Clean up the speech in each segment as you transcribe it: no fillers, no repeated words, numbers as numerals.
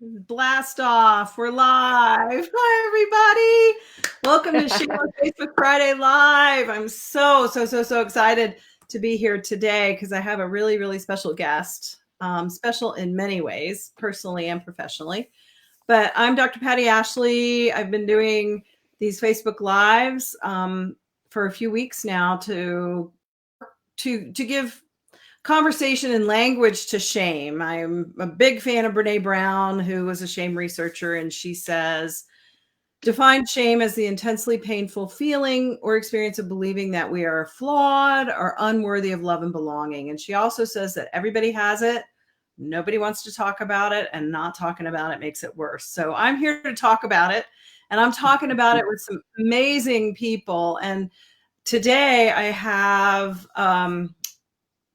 Blast off. We're live. Hi, everybody. Welcome to Shameless Facebook Friday Live. I'm so excited to be here today because I have a really special guest. Special in many ways, personally and professionally. But I'm Dr. Patti Ashley. I've been doing these Facebook Lives for a few weeks now to give conversation and language to shame. I'm a big fan of Brene Brown, who was a shame researcher, and she says, define shame as the intensely painful feeling or experience of believing that we are flawed or unworthy of love and belonging. And she also says that everybody has it. Nobody wants to talk about it, and not talking about it makes it worse. So I'm here to talk about it, and I'm talking about it with some amazing people. And today I have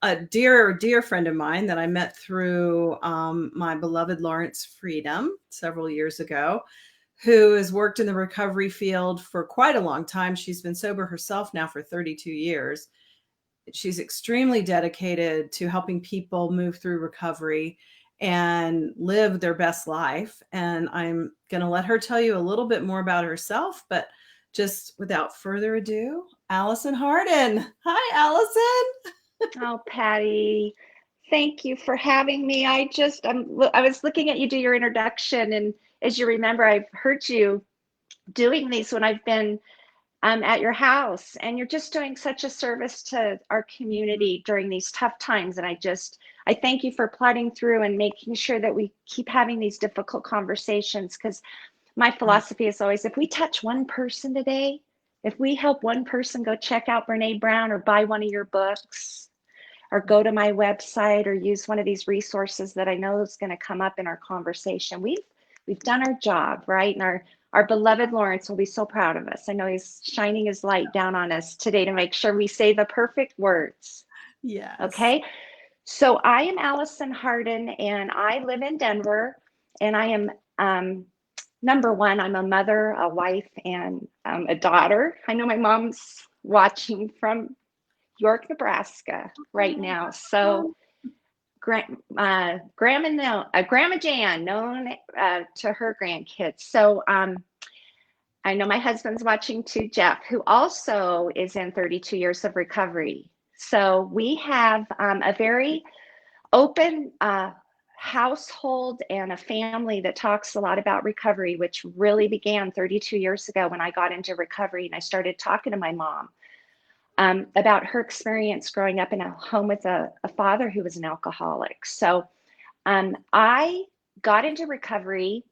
a dear friend of mine that I met through my beloved Lawrence Freedom several years ago, who has worked in the recovery field for quite a long time. She's been sober herself now for 32 years. She's extremely dedicated to helping people move through recovery and live their best life. And I'm going to let her tell you a little bit more about herself, but just without further ado, Allison Harden. Hi, Allison. Oh, Patty, thank you for having me. I was looking at you do your introduction, and as you remember, I've heard you doing these when I've been at your house, and you're just doing such a service to our community during these tough times. And I thank you for plodding through and making sure that we keep having these difficult conversations, because my philosophy is always, if we touch one person today, if we help one person go check out Brene Brown or buy one of your books, or go to my website or use one of these resources that I know is going to come up in our conversation. We've done our job, right? And our beloved Lawrence will be so proud of us. I know he's shining his light down on us today to make sure we say the perfect words. Yes. Okay. So I am Allison Harden, and I live in Denver, and I am number one, I'm a mother, a wife, and a daughter. I know my mom's watching from York, Nebraska right now. So Grandma Jan, known to her grandkids. So I know my husband's watching too, Jeff, who also is in 32 years of recovery. So we have a very open household and a family that talks a lot about recovery, which really began 32 years ago when I got into recovery and I started talking to my mom about her experience growing up in a home with a father who was an alcoholic. So I got into recovery,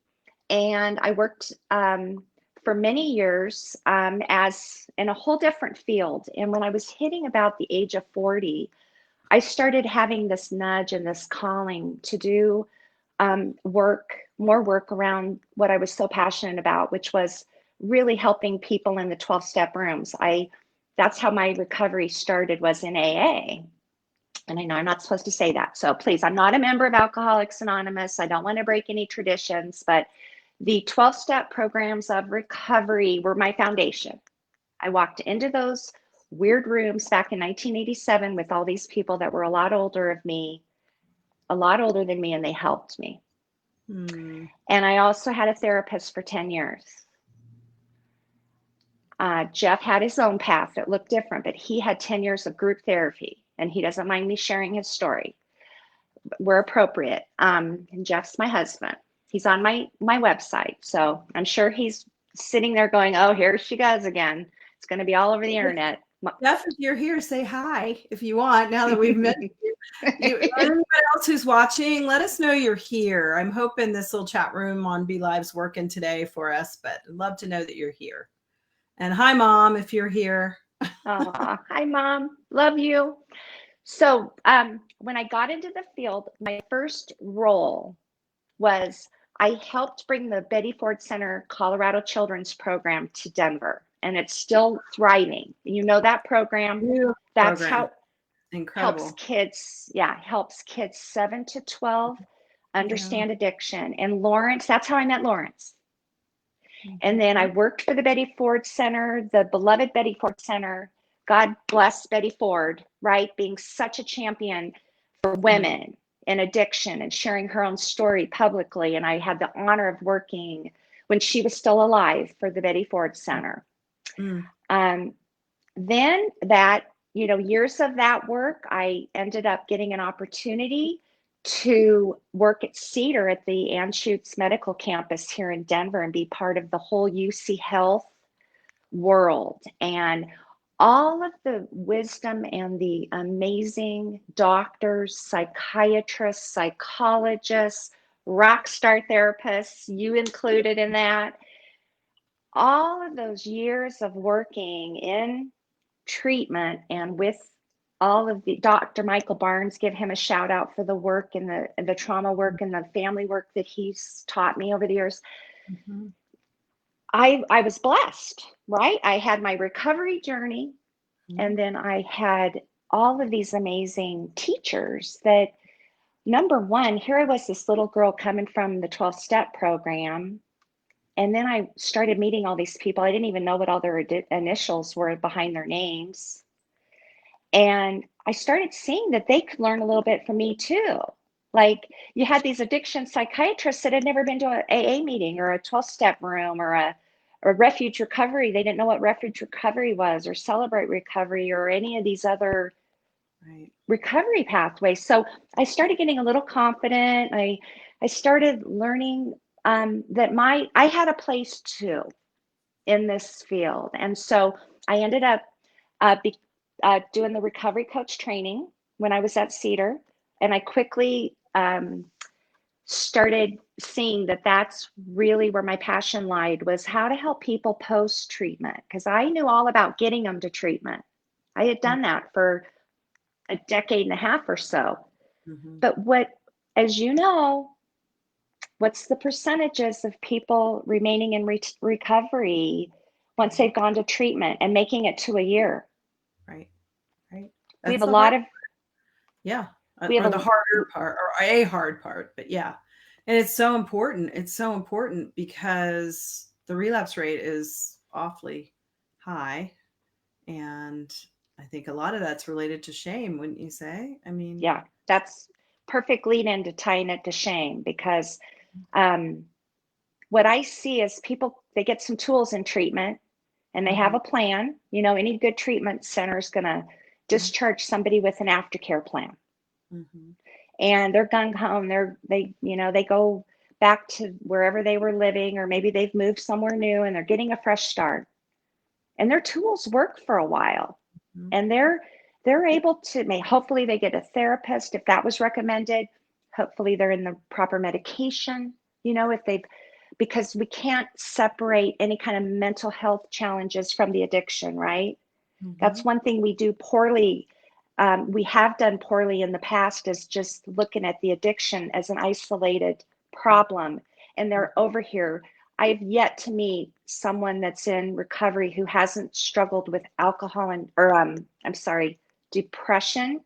and I worked for many years as in a whole different field. And when I was hitting about the age of 40, I started having this nudge and this calling to do more work around what I was so passionate about, which was really helping people in the 12-step rooms. That's how my recovery started, was in AA. And I know I'm not supposed to say that. So please, I'm not a member of Alcoholics Anonymous. I don't want to break any traditions, but the 12-step programs of recovery were my foundation. I walked into those weird rooms back in 1987 with all these people that were a lot older than me, and they helped me. And I also had a therapist for 10 years. Jeff had his own path that looked different, but he had 10 years of group therapy, and he doesn't mind me sharing his story. We're appropriate. And Jeff's my husband. He's on my website. So I'm sure he's sitting there going, oh, here she goes again. It's going to be all over the internet. Jeff, if you're here, say hi if you want, now that we've met you. Anybody else who's watching, let us know you're here. I'm hoping this little chat room on Be Live's working today for us, but I'd love to know that you're here. And hi, Mom, if you're here. Hi, Mom. Love you. So when I got into the field, my first role was I helped bring the Betty Ford Center Colorado Children's Program to Denver, and it's still thriving. You know that program? That's how incredible helps kids 7 to 12 understand addiction. And Lawrence, that's how I met Lawrence. And then I worked for the Betty Ford Center, the beloved Betty Ford Center. God bless Betty Ford, right? Being such a champion for women in addiction and sharing her own story publicly. And I had the honor of working when she was still alive for the Betty Ford Center. Mm. Um, then that, years of that work, I ended up getting an opportunity to work at Cedar at the Anschutz Medical Campus here in Denver and be part of the whole UC Health world. And all of the wisdom and the amazing doctors, psychiatrists, psychologists, rock star therapists, you included in that, all of those years of working in treatment and with all of the Dr. Michael Barnes, give him a shout out for the work and the trauma work and the family work that he's taught me over the years. Mm-hmm. I was blessed, right? I had my recovery journey, and then I had all of these amazing teachers that, number one, here I was, this little girl coming from the 12-step program. And then I started meeting all these people. I didn't even know what all their initials were behind their names. And I started seeing that they could learn a little bit from me too. Like, you had these addiction psychiatrists that had never been to an AA meeting or a 12-step room or a refuge recovery. They didn't know what refuge recovery was, or Celebrate Recovery, or any of these other recovery pathways. So I started getting a little confident. I started learning that I had a place too in this field. And so I ended up doing the recovery coach training when I was at Cedar. And I quickly started seeing that that's really where my passion lied, was how to help people post treatment, because I knew all about getting them to treatment. I had done that for a decade and a half or so. Mm-hmm. But as you know, what's the percentages of people remaining in recovery once they've gone to treatment and making it to a year? Right. We have That's a the lot hard, of, yeah, we have or the harder part, or a hard part, but yeah. And it's so important. It's so important because the relapse rate is awfully high. And I think a lot of that's related to shame, wouldn't you say? I mean, yeah, that's perfect lead into tying it to shame, because what I see is people, they get some tools in treatment and they have a plan. Any good treatment center is going to discharge somebody with an aftercare plan. mm-hmm. And they're gung ho, and they go back to wherever they were living, or maybe they've moved somewhere new and they're getting a fresh start. And their tools work for a while. Mm-hmm. And they're able to hopefully they get a therapist if that was recommended. Hopefully they're in the proper medication, if they've, because we can't separate any kind of mental health challenges from the addiction, right? Mm-hmm. That's one thing we do poorly. We have done poorly in the past, is just looking at the addiction as an isolated problem. And they're over here. I've yet to meet someone that's in recovery who hasn't struggled with depression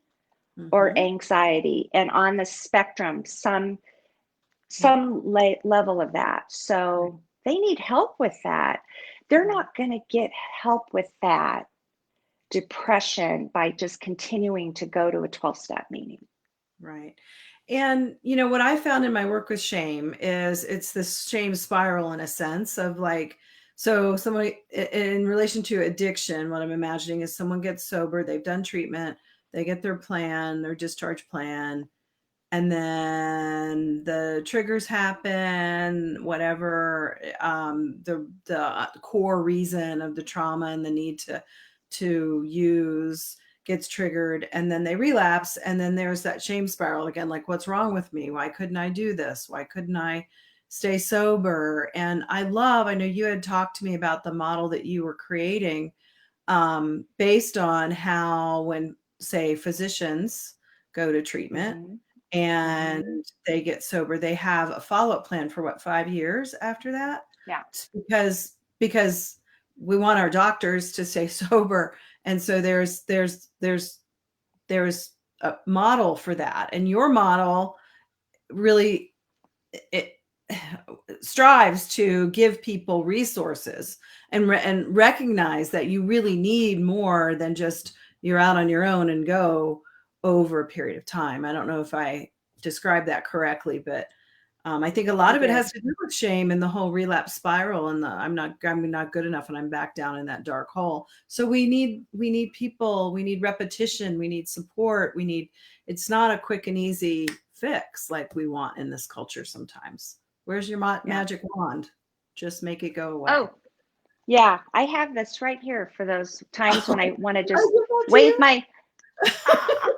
or anxiety, and on the spectrum, some level of that. So they need help with that. They're not going to get help with that depression by just continuing to go to a 12-step meeting. Right. And what I found in my work with shame is it's this shame spiral, in a sense of like, so somebody in relation to addiction, what I'm imagining is someone gets sober, they've done treatment, they get their plan, their discharge plan, and then the triggers happen, whatever, the core reason of the trauma and the need to use gets triggered, and then they relapse, and then there's that shame spiral again, like, what's wrong with me? Why couldn't I do this? Why couldn't I stay sober? And I know you had talked to me about the model that you were creating, based on how, when, say, physicians go to treatment and they get sober, they have a follow-up plan for 5 years after that? Yeah. Because we want our doctors to stay sober. And so there's a model for that. And your model really, it strives to give people resources and recognize that you really need more than just you're out on your own and go over a period of time. I don't know if I describe that correctly, but I think a lot You of it did. has to do with shame and the whole relapse spiral and the I'm not good enough and I'm back down in that dark hole. So we need people, we need repetition, we need support, we need it's not a quick and easy fix like we want in this culture sometimes. Where's your Yeah. magic wand? Just make it go away. Oh, yeah. I have this right here for those times when I want to I just give that to wave you. my. Ah,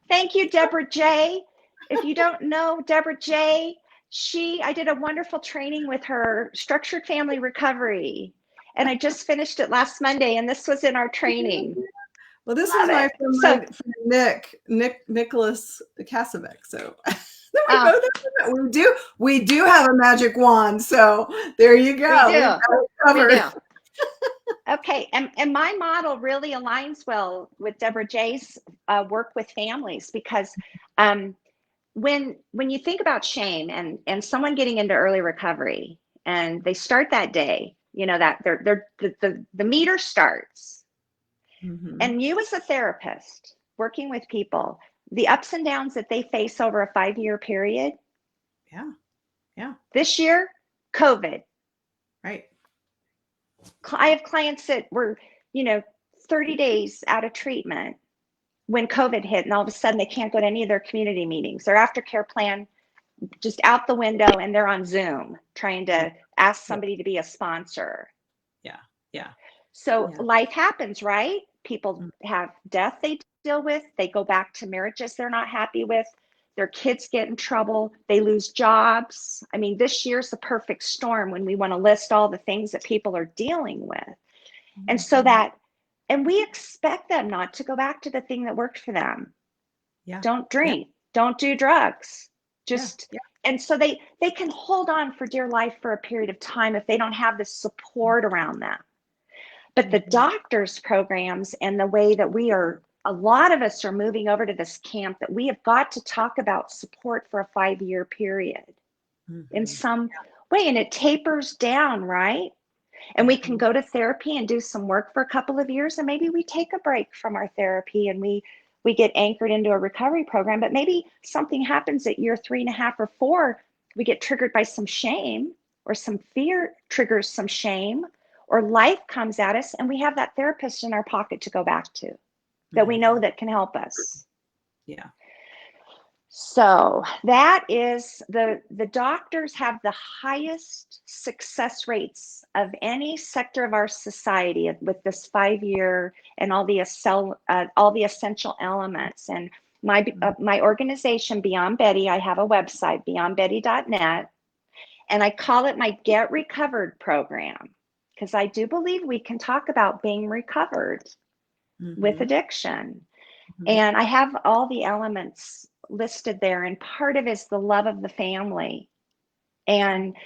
thank you, Deborah J. If you don't know Deborah J, I did a wonderful training with her, Structured Family Recovery. And I just finished it last Monday, and this was in our training. Well, this is Love it. my So, friend Nicholas Kasabek. So then we oh, both have, we do have a magic wand. So there you we go. We've do. got it We covered. do. Okay, and my model really aligns well with Deborah J's work with families because um, when you think about shame and someone getting into early recovery and they start that day, you know that the meter starts, Hmm. and you as a therapist working with people, the ups and downs that they face over a 5-year period. Yeah. Yeah. This year, COVID. Right. I have clients that were, you know, 30 days out of treatment when COVID hit, and all of a sudden they can't go to any of their community meetings. Their aftercare plan just out the window, and they're on Zoom trying Yeah. to ask Yeah. somebody to be a sponsor. Yeah. Yeah. So Yeah. life happens, right? People Mm. have death they deal with. They go back to marriages they're not happy with. Their kids get in trouble. They lose jobs. I mean, this year's the perfect storm when we want to list all the things that people are dealing with. And so Mhm. that, and we expect them not to go back to the thing that worked for them. Yeah. Don't Yeah. drink, don't do drugs. Yeah. Just, Yeah. and so they can hold on for dear life for a period of time if they don't have the support around them. But the Mhm. doctors programs and the way that we are, a lot of us are moving over to this camp that we have got to talk about support for a 5-year period in Mhm. some way, and it tapers down, right? And we can Mhm. go to therapy and do some work for a couple of years, and maybe we take a break from our therapy and we get anchored into a recovery program. But maybe something happens at year 3.5 or 4, we get triggered by some shame, or some fear triggers some shame, or life comes at us, and we have that therapist in our pocket to go back to that we know Mhm. that can help us. Yeah. So that is the doctors have the highest success rates of any sector of our society with this 5-year and all the essential elements. And my organization, Beyond Betty, I have a website, beyondbetty.net, and I call it my Get Recovered program because I do believe we can talk about being recovered with Mhm. addiction. Mhm. And I have all the elements listed there. And part of it is the love of the family and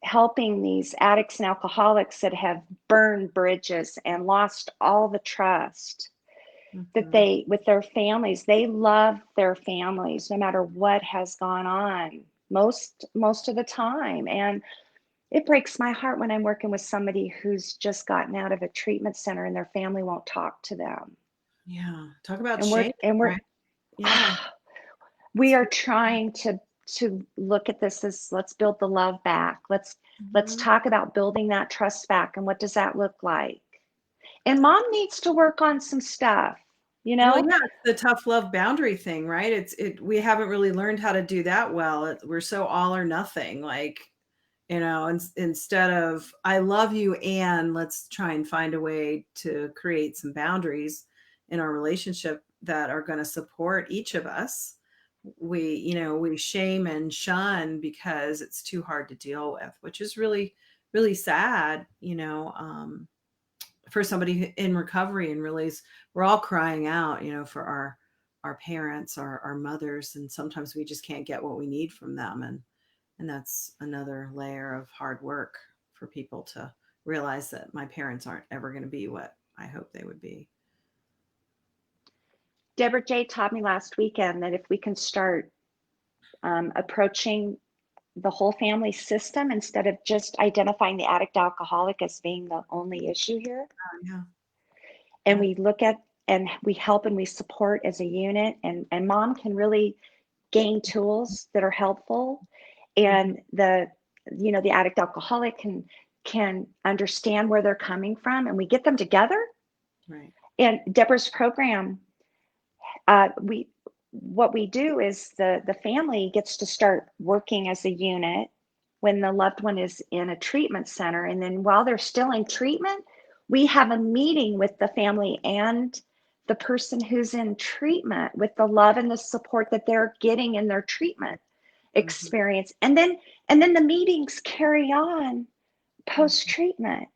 helping these addicts and alcoholics that have burned bridges and lost all the trust that Mhm. with their families, they love their families no matter what has gone on most of the time. And it breaks my heart when I'm working with somebody who's just gotten out of a treatment center and their family won't talk to them. Yeah. Talk about And we're shame, and we're right? Yeah. we It's are very trying to look at this as, let's build the love back. Let's Mhm. talk about building that trust back, and what does that look like? And mom needs to work on some stuff, you Well, know? yeah, it's the tough love boundary thing, right? We haven't really learned how to do that well. We're so all or nothing, like, instead of I love you and let's try and find a way to create some boundaries in our relationship that are going to support each of us. We shame and shun because it's too hard to deal with, which is really, really sad, for somebody in recovery and realize we're all crying out, for our parents, our mothers, and sometimes we just can't get what we need from them, and that's another layer of hard work for people to realize that my parents aren't ever going to be what I hope they would be. Deborah J taught me last weekend that if we can start approaching the whole family system instead of just identifying the addict alcoholic as being the only issue here, Yeah, and yeah. we look at and we help and we support as a unit, and mom can really gain tools that are helpful, Mhm. and the addict alcoholic can understand where they're coming from, and we get them together. Right. And Deborah's program, we what we do is the family gets to start working as a unit when the loved one is in a treatment center, and then while they're still in treatment, we have a meeting with the family and the person who's in treatment with the love and the support that they're getting in their treatment Mhm. experience, and then the meetings carry on post Mhm. treatment,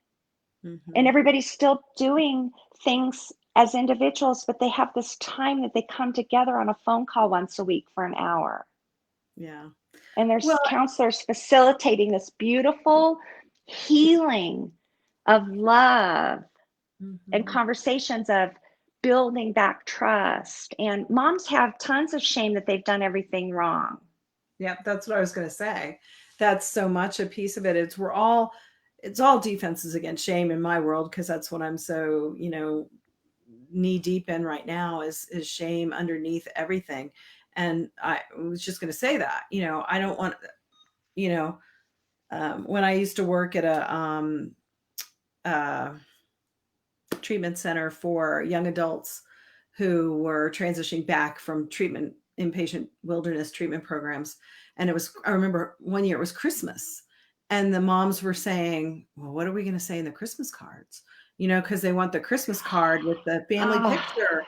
and Mhm. everybody's still doing things as individuals, but they have this time that they come together on a phone call once a week for an hour. Yeah. And Well, there's counselors facilitating this beautiful healing of love and mhm. conversations of building back trust. And moms have tons of shame that they've done everything wrong. Yeah, that's what I was going to say. That's so much a piece of it. It's all defenses against shame in my world, because that's what I'm so, knee deep in right now is shame underneath everything. And I was just going to say that, I don't want, you know, when I used to work at uh, treatment center for young adults who were transitioning back from treatment, inpatient wilderness treatment programs. And I remember one year it was Christmas, and the moms were saying, well, what are we going to say in the Christmas cards? Because they want the Christmas card with the family Oh, picture.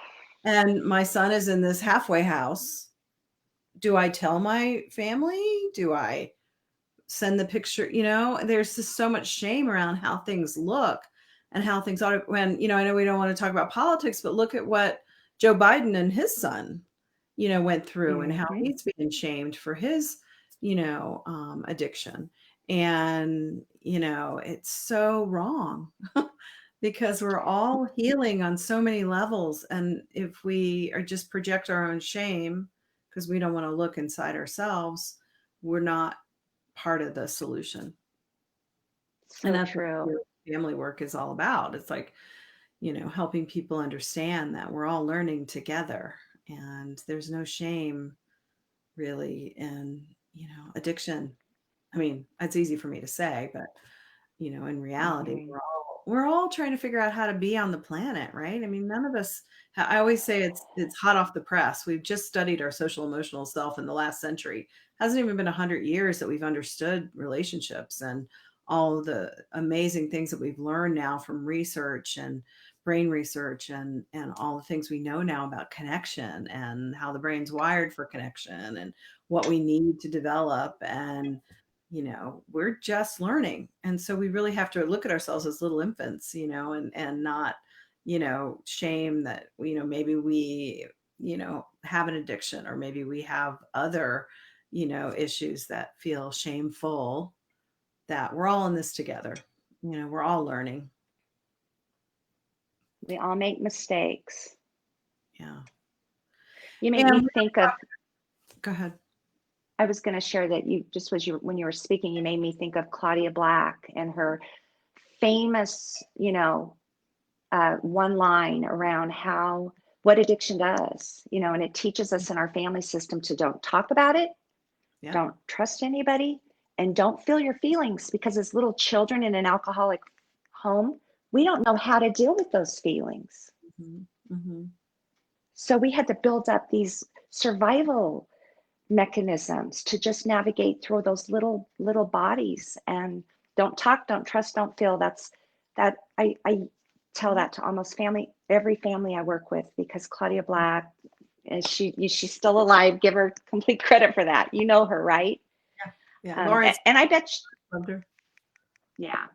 And my son is in this halfway house. Do I tell my family? Do I send the picture? There's just so much shame around how things look and how things are. When, I know we don't want to talk about politics, but look at what Joe Biden and his son, went through, and how mm-hmm. he's being shamed for his, addiction. And, it's so wrong because we're all healing on so many levels. And if we are just project our own shame because we don't want to look inside ourselves, we're not part of the solution. And So that's what true. family work is all about. It's like, helping people understand that we're all learning together, and there's no shame really in, addiction. I mean, it's easy for me to say, but in reality, Mm-hmm. we're all trying to figure out how to be on the planet, right? I mean, none of us. I always say it's hot off the press. We've just studied our social emotional self in the last century. Hasn't even been 100 years that we've understood relationships and all the amazing things that we've learned now from research and brain research and all the things we know now about connection and how the brain's wired for connection and what we need to develop. And we're just learning. And so we really have to look at ourselves as little infants, and not, shame that, maybe we, have an addiction, or maybe we have other, issues that feel shameful, that we're all in this together. We're all learning. We all make mistakes. Yeah. You made And me we think of, go ahead. I was going to share that you just was you when you were speaking, you made me think of Claudia Black and her famous, one line around how what addiction does, and it teaches us in our family system to don't talk about it, Yeah. don't trust anybody, and don't feel your feelings, because as little children in an alcoholic home, we don't know how to deal with those feelings. Hmm. Hmm. So we had to build up these survival mechanisms to just navigate through those little bodies, and don't talk, don't trust, don't feel. I tell Yeah. that to almost every family I work with, because Claudia Black, and she's still alive, give her complete credit for that. You know her, right? Yeah. Lawrence And I bet loved her. yeah,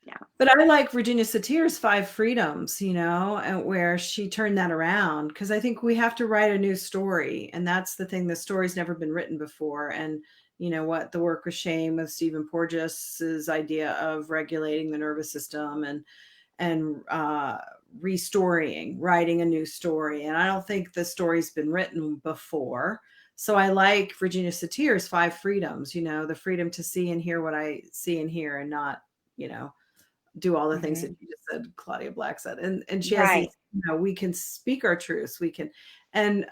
yeah. But I like Virginia Satir's Five Freedoms, and where she turned that around, because I think we have to write a new story. And that's the thing, the story's never been written before. And what the work with shame with Stephen Porges's idea of regulating the nervous system and restoring, writing a new story. And I don't think the story's been written before. So I like Virginia Satir's Five Freedoms, the freedom to see and hear what I see and hear, and not, you know, do all the things that Mhm. you just said, Claudia Black said. And she has Right. these, we can speak our truths. We can, and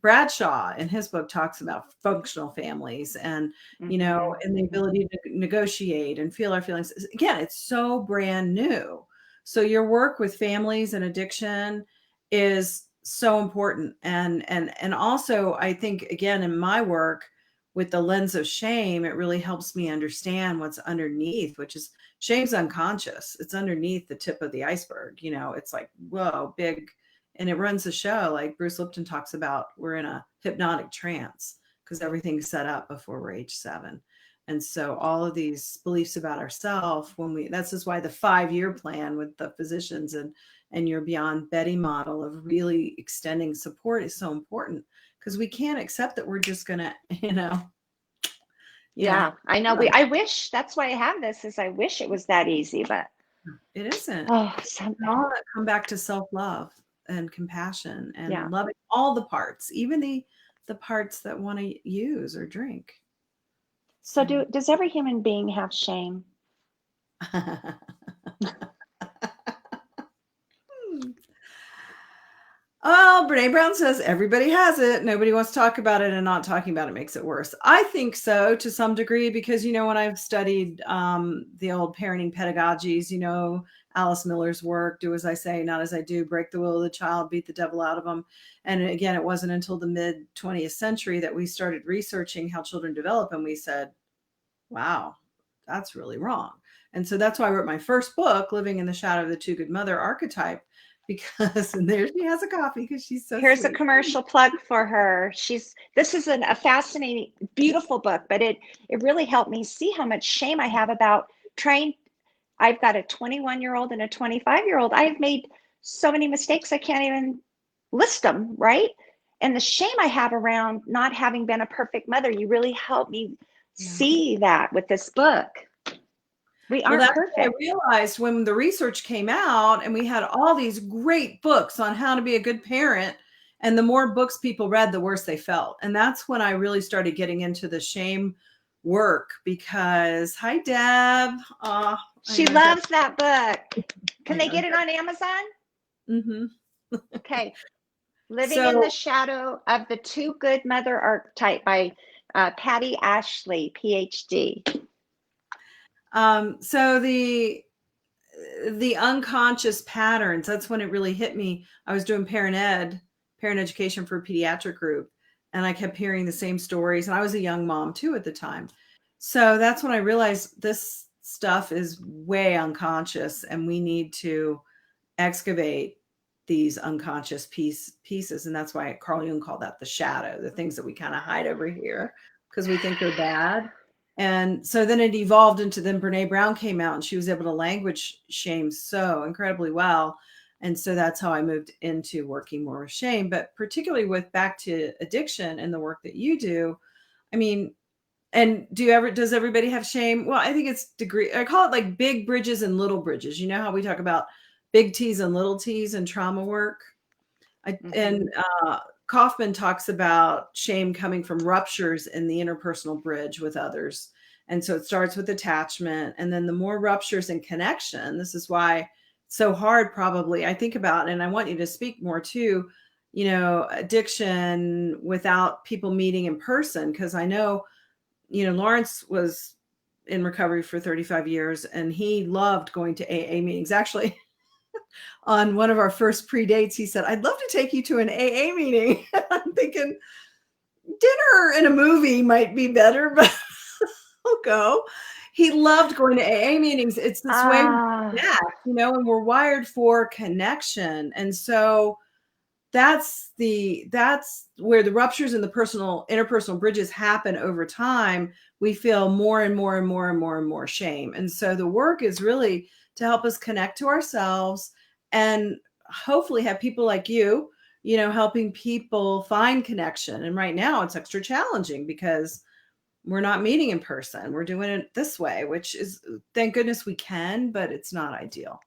Bradshaw in his book talks about functional families and, Mhm. and the Mhm. ability to negotiate and feel our feelings. Again, it's so brand new. So your work with families and addiction is so important. And also I think, again, in my work with the lens of shame, it really helps me understand what's underneath, which is shame's unconscious. It's underneath the tip of the iceberg. It's like, whoa, big. And it runs the show. Like Bruce Lipton talks about, we're in a hypnotic trance because everything's set up before we're age 7. And so all of these beliefs about ourselves, that's just why the 5-year plan with the physicians and your Beyond Betty model of really extending support is so important, because we can't accept that we're just gonna, yeah, Yeah, I know. I wish that's why I have this. Is I wish it was that easy, but it isn't. oh, And all that come back to self-love and compassion yeah. and loving all the parts, even the parts that want to use or drink. So So does every human being have shame? Oh, Brene Brown says everybody has it. Nobody wants to talk about it, and not talking about it makes it worse. I think so to some degree, because, when I've studied the old parenting pedagogies, Alice Miller's work, do as I say, not as I do, break the will of the child, beat the devil out of them. And again, it wasn't until the mid 20th century that we started researching how children develop. And we said, wow, that's really wrong. And so that's why I wrote my first book, Living in the Shadow of the Too Good Mother Archetype, because, and there she has a coffee because she's so Here's a sweet. commercial plug for her. This is a fascinating, beautiful book, but it really helped me see how much shame I have about trying. I've got a 21-year-old and a 25-year-old. I've made so many mistakes I can't even list them, right? And the shame I have around not having been a perfect mother, you really helped me Yeah. see that with this book. We Well, aren't that's what I perfect. realized when the research came out and we had all these great books on how to be a good parent. And the more books people read, the worse they felt. And that's when I really started getting into the shame work, because, hi, Deb. I She know Deb. loves that book. I Can they know get it on Deb. Amazon? Hmm. Okay. Living in the So, Shadow of the Too Good Mother Archetype by Patti Ashley, PhD. so the unconscious patterns, that's when it really hit me. I was doing parent education for a pediatric group, and I kept hearing the same stories, and I was a young mom too at the time. So that's when I realized this stuff is way unconscious, and we need to excavate these unconscious pieces. And that's why Carl Jung called that the shadow, the things that we kind of hide over here because we think they're bad. And so then it evolved into, then Brene Brown came out and she was able to language shame so incredibly well. And so that's how I moved into working more with shame, but particularly with back to addiction and the work that you do. I mean, and does everybody have shame? Well, I think it's degree. I call it like big bridges and little bridges. You know how we talk about big T's and little T's in trauma work? Mm-hmm. And Kaufman talks about shame coming from ruptures in the interpersonal bridge with others. And so it starts with attachment. And then the more ruptures in connection, this is why it's so hard, probably, I think about, and I want you to speak more too, addiction without people meeting in person. Because I know, Lawrence was in recovery for 35 years and he loved going to AA meetings. Actually, on one of our first pre-dates, he said, I'd love to take you to an AA meeting. I'm thinking dinner and a movie might be better, but I'll go. He loved going to AA meetings. It's this way we Ah, connect, and we're wired for connection. And so that's where the ruptures in the interpersonal bridges happen over time. We feel more and more and more and more and more shame. And so the work is really to help us connect to ourselves and hopefully have people like you, helping people find connection. And right now it's extra challenging because we're not meeting in person. We're doing it this way, which is, thank goodness we can, but it's not ideal.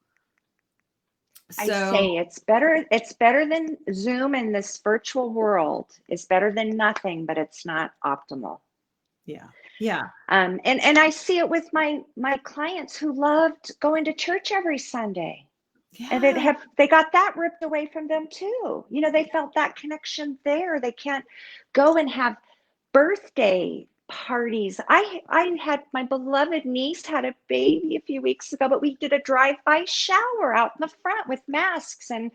I So say it's better. It's better than Zoom in this virtual world. It's better than nothing, but it's not optimal. yeah. Yeah. And I see it with my clients who loved going to church every Sunday. And Yeah. they got that ripped away from them too. You know, they felt that connection there. They can't go and have birthday parties. I had my beloved niece had a baby a few weeks ago, but we did a drive-by shower out in the front with masks and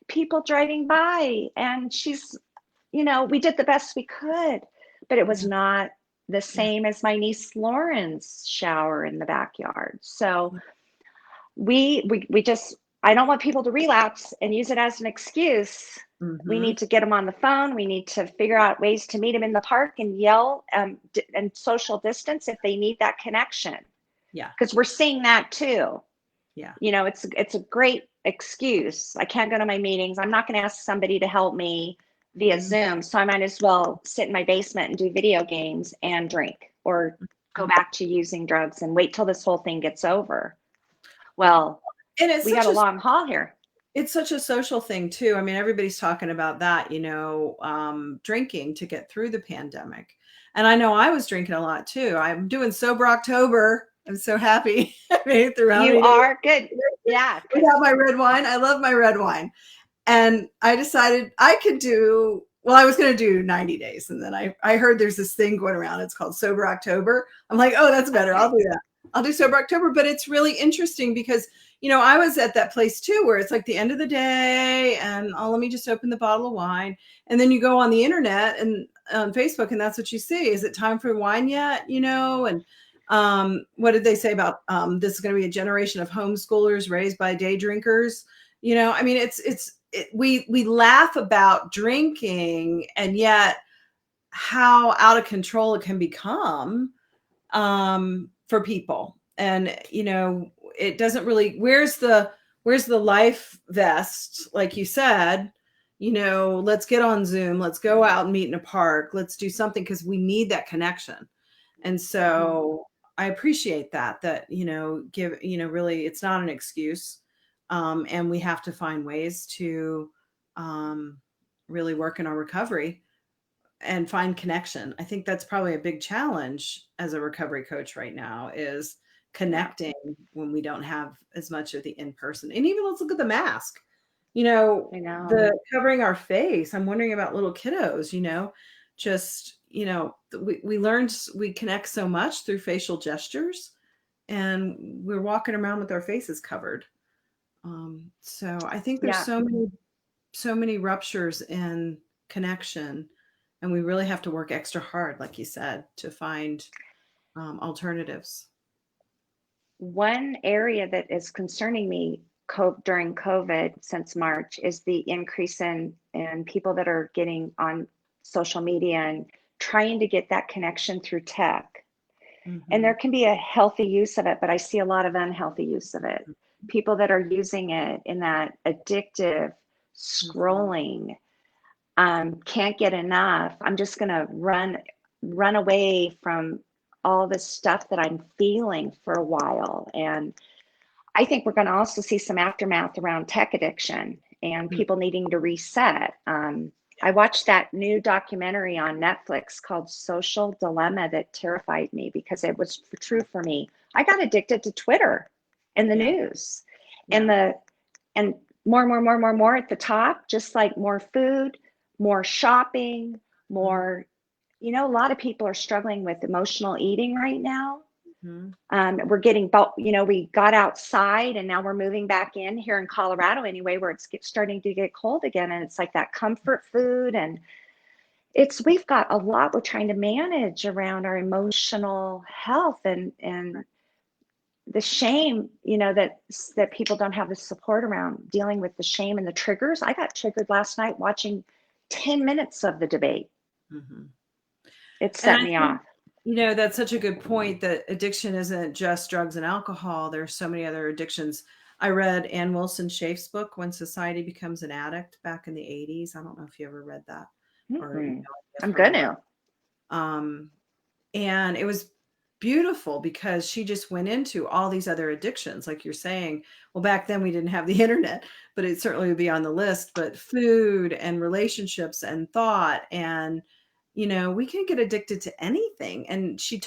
people driving by. And she's, you know, we did the best we could, but it was Yeah. not the Yeah. same as my niece Lauren's shower in the backyard. So we just, I don't want people to relapse and use it as an excuse. We Mm-hmm. need to get them on the phone. We need to figure out ways to meet them in the park and yell and social distance if they need that connection. Yeah. Because we're seeing that too. Yeah. You know, it's a great excuse. I can't go to my meetings. I'm not going to ask somebody to help me via Mm-hmm. Zoom. So I might as well sit in my basement and do video games and drink or go back to using drugs and wait till this whole thing gets over. Well, And it's we got such a a long haul here. it's such a social thing too. I mean, everybody's talking about that, drinking to get through the pandemic. And I know I was drinking a lot too. I'm doing sober October. I'm so happy. I made it through how You many days are good. Yeah, without because my red wine. I love my red wine. And I decided I could do, well, I was going to do 90 days. And then I heard there's this thing going around. It's called Sober October. I'm like, oh, that's better. I'll okay. do that. I'll do Sober October. But it's really interesting because, I was at that place too, where it's like the end of the day and, oh, let me just open the bottle of wine. And then you go on the internet and on Facebook and that's what you see. Is it time for wine yet? And what did they say about this is going to be a generation of homeschoolers raised by day drinkers? I mean, we laugh about drinking and yet how out of control it can become for people. And it doesn't really, where's the life vest, like you said, let's get on Zoom, let's go out and meet in a park, let's do something because we need that connection. And so I appreciate that really it's not an excuse. And we have to find ways to really work in our recovery and find connection. I think that's probably a big challenge as a recovery coach right now is Yeah, connecting when we don't have as much of the in-person. And even let's look at the mask, I know. the covering our face. I'm wondering about little kiddos, just, we learned we connect so much through facial gestures and we're walking around with our faces covered. So I think there's Yeah. so many ruptures in connection, and we really have to work extra hard, like you said, to find alternatives. One area that is concerning me during COVID since March is the increase in people that are getting on social media and trying to get that connection through tech. And Hmm. there can be a healthy use of it, but I see a lot of unhealthy use of it. People that are using it in that addictive Hmm. scrolling, can't get enough. I'm just going to run away from all this stuff that I'm feeling for a while. And I think we're going to also see some aftermath around tech addiction and people needing to reset. I watched that new documentary on Netflix called Social Dilemma that terrified me because it was true for me. I got addicted to Twitter and the Yeah. news and Yeah. the and more at the top, just like more food, more shopping, more, a lot of people are struggling with emotional eating right now. Hmm. We're getting, we got outside and now we're moving back in here in Colorado anyway, where starting to get cold again. And it's like that comfort food. And we've got a lot we're trying to manage around our emotional health and the shame, that people don't have the support around dealing with the shame and the triggers. I got triggered last night watching 10 minutes of the debate. Hmm. It And set I me think, off. that's such a good point that addiction isn't just drugs and alcohol. There's so many other addictions. I read Ann Wilson Schaef's book, When Society Becomes an Addict, back in the 80s. I don't know if you ever read that or Mm-hmm. it I'm from good her. now. Um, and it was beautiful because she just went into all these other addictions, like you're saying. Well, back then we didn't have the internet, but it certainly would be on the list. But food and relationships and thought and we can get addicted to anything. And she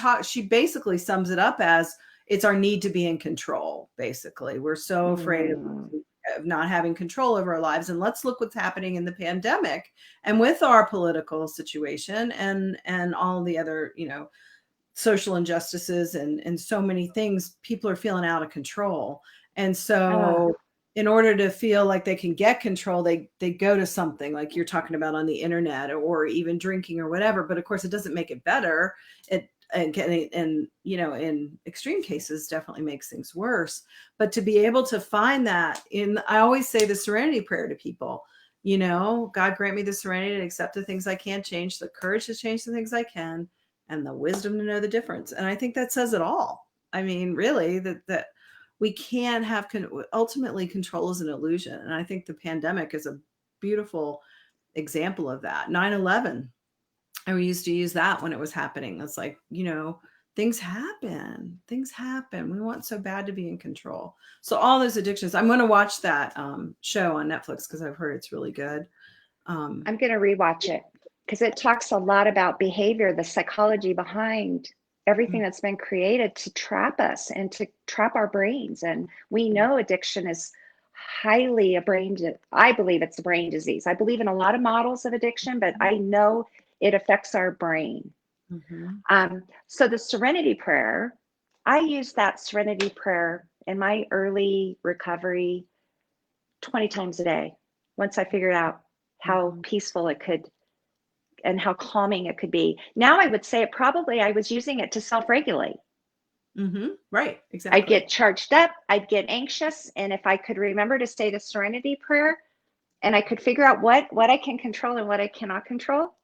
basically sums it up as it's our need to be in control. Basically, we're so afraid Mm. of not having control over our lives. And let's look what's happening in the pandemic and with our political situation and all the other, social injustices and so many things. People are feeling out of control. And Ah, so in order to feel like they can get control, they go to something like you're talking about on the internet or even drinking or whatever. But of course, it doesn't make it better. It and in extreme cases definitely makes things worse. But to be able to find that I always say the serenity prayer to people. God grant me the serenity to accept the things I can't change, the courage to change the things I can, and the wisdom to know the difference. And I think that says it all. I mean, really, that we can have ultimately control is an illusion. And I think the pandemic is a beautiful example of that. 9/11, and we used to use that when it was happening. It's like, things happen. Things happen. We want so bad to be in control. So all those addictions, I'm going to watch that show on Netflix because I've heard it's really good. I'm going to rewatch it because it talks a lot about behavior, the psychology behind everything that's been created to trap us and to trap our brains. And we know addiction is highly I believe it's a brain disease. I believe in a lot of models of addiction, but I know it affects our brain. Mm-hmm. So the serenity prayer, I used that serenity prayer in my early recovery 20 times a day. Once I figured out how Mm-hmm. peaceful it could and how calming it could be. Now I would say I was using it to self-regulate. Mm-hmm. Right. I'd Exactly. get charged up, I'd get anxious, and if I could remember to say the serenity prayer and I could figure out what I can control and what I cannot control,